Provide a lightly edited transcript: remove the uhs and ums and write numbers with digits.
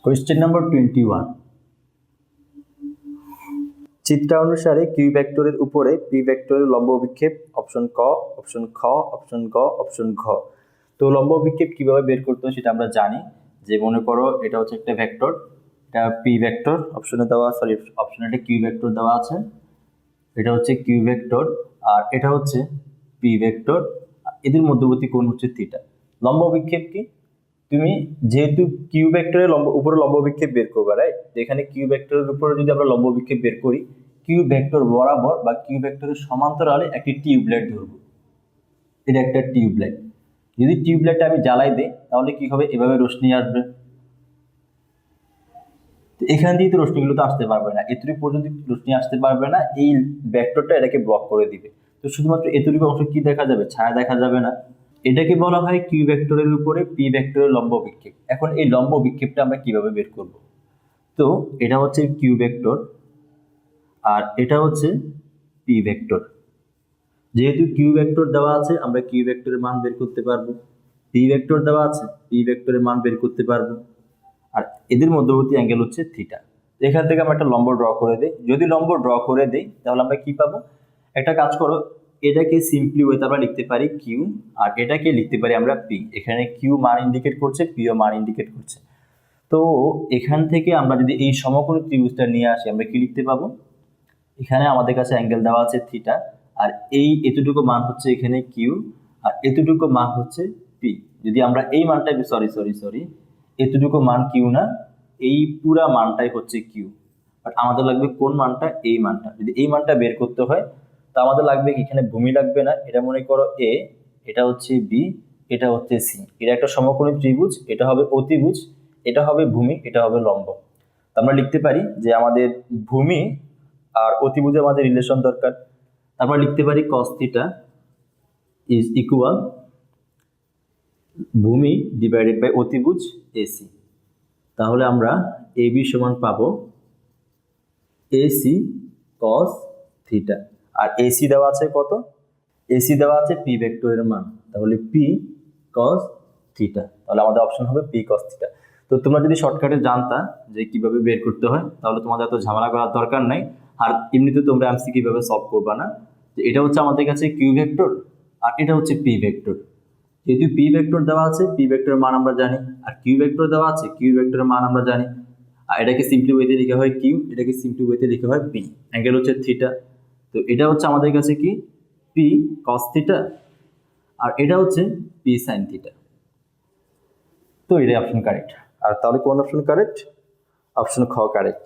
Question number 21. চিত্রানুসারে Q ভেক্টরের উপরে P ভেক্টরের লম্ব অভিক্ষেপ অপশন ক, অপশন খ, অপশন গ, অপশন ঘ। তো লম্ব অভিক্ষেপ কিভাবে বের করতে হয় সেটা আমরা জানি। যে মনে করো এটা হচ্ছে একটা ভেক্টর, এটা পি ভেক্টর অপশনে দেওয়া, অপশনে একটা কিউ ভেক্টর দেওয়া আছে, এটা হচ্ছে কিউ ভেক্টর আর এটা হচ্ছে পি ভেক্টর, এদের মধ্যবর্তী কোণ হচ্ছে থিটা। লম্ব অভিক্ষেপ কি? তুমি যেহেতু কিউ ভেক্টরের উপরে লম্ব অভিক্ষেপ বের করবে, রাইট? এখানে কিউ ভেক্টরের উপরে যদি আমরা লম্ব অভিক্ষেপ বের করি, কিউ ভেক্টর বরাবর বা কিউ ভেক্টরের সমান্তরালে একটি টিউবলাইট ধরবো। এটা একটা টিউবলাইট। যদি টিউবলাইটটা আমি জ্বালাই দেই তাহলে কি হবে? এভাবে রশ্মি আসবে। এখান দিয়ে তো রশ্মিগুলো তো আসতে পারবে না, এতটুকু পর্যন্ত রশ্মি আসতে পারবে না, এই ভেক্টরটা এটাকে ব্লক করে দিবে। তো শুধুমাত্র এতটুকু অংশ কি দেখা যাবে? ছায়া দেখা যাবে না। এটাকে বলা হয় কিউ ভেক্টরের উপরে পি ভেক্টরের লম্ব অভিক্ষেপ। এখন এই লম্ব অভিক্ষেপটা আমরা কিভাবে বের করব? তো এটা হচ্ছে কিউ ভেক্টর আর এটা হচ্ছে পি ভেক্টর। যেহেতু কিউ ভেক্টর দেওয়া আছে আমরা কিউ ভেক্টরের মান বের করতে পারবো, পি ভেক্টর দেওয়া আছে পি ভেক্টরের মান বের করতে পারবো, আর এদের মধ্যবর্তী অ্যাঙ্গেল হচ্ছে থিটা। এখান থেকে আমরা একটা লম্ব ড্র করে দিই। যদি লম্ব ড্র করে দিই তাহলে আমরা কি পাবো? একটা কাজ করো, এটাকে সিম্পলি ওয়েতে আমরা লিখতে পারি কিউ আর এটাকে লিখতে পারি আমরা পি। এখানে কিউ মান ইন্ডিকেট করছে, পিও মান ইন্ডিকেট করছে। তো এখান থেকে আমরা যদি এই সমকোণী ত্রিভুজটা নিয়ে আসি আমরা কি লিখতে পাবো? এখানে আমাদের কাছে অ্যাঙ্গেল দেওয়া আছে থিটা আর এই এতটুকু মান হচ্ছে এখানে কিউ আর এতটুকু মান হচ্ছে পি। যদি আমরা এই মানটা সরি এতটুকু মান কিউ না, এই পুরা মানটাই হচ্ছে কিউ। বাট আমাদের লাগবে কোন মানটা? এই মানটা। যদি এই মানটা বের করতে হয় তো আমাদের লাগবে এখানে ভূমি লাগবে না, এটা মনে করো এ, এটা হচ্ছে বি, এটা হচ্ছে সি। এটা একটা সমকোণী ত্রিভুজ, এটা হবে অতিভুজ, এটা হবে ভূমি, এটা হবে লম্ব। তো আমরা লিখতে পারি যে আমাদের ভূমি আর অতিভুজের মাঝে রিলেশন দরকার। তারপর লিখতে পারি cos থিটা ইজ ইকুয়াল ভূমি ডিভাইডেড বাই অতিভুজ এসি। তাহলে আমরা এবি সমান পাবো এসি cos থিটা আর এসি দেওয়া আছে কত? এসি দেওয়া আছে পি ভেক্টরের মান, তাহলে পি cos থিটা। তাহলে আমাদের অপশন হবে পি cos থিটা। তো তোমরা যদি শর্টকাটে জানতা যে কিভাবে বের করতে হয় তাহলে তোমাদের এত ঝামেলা করার দরকার নাই। আর এমনিতে তোমরা এমসিকিউ কিভাবে সলভ করবা না। যে এটা হচ্ছে আমাদের কাছে কিউ ভেক্টর আর এটা হচ্ছে পি ভেক্টর। যেহেতু পি ভেক্টর দেওয়া আছে পি ভেক্টরের মান আমরা জানি, আর কিউ ভেক্টর দেওয়া আছে কিউ ভেক্টরের মান আমরা জানি। আর এটাকে সিম্পলি ওয়েতে লেখা হয় কিউ, এটাকে সিম্পলি ওয়েতে লেখা হয় পি, অ্যাঙ্গেল হচ্ছে থিটা। তো এটা হচ্ছে আমাদের কাছে কি? পি cos থিটা আর এটা হচ্ছে পি sin থিটা। তো এটাই অপশন কারেক্ট। আর তাহলে কোন অপশন কারেক্ট? অপশন খ কারেক্ট।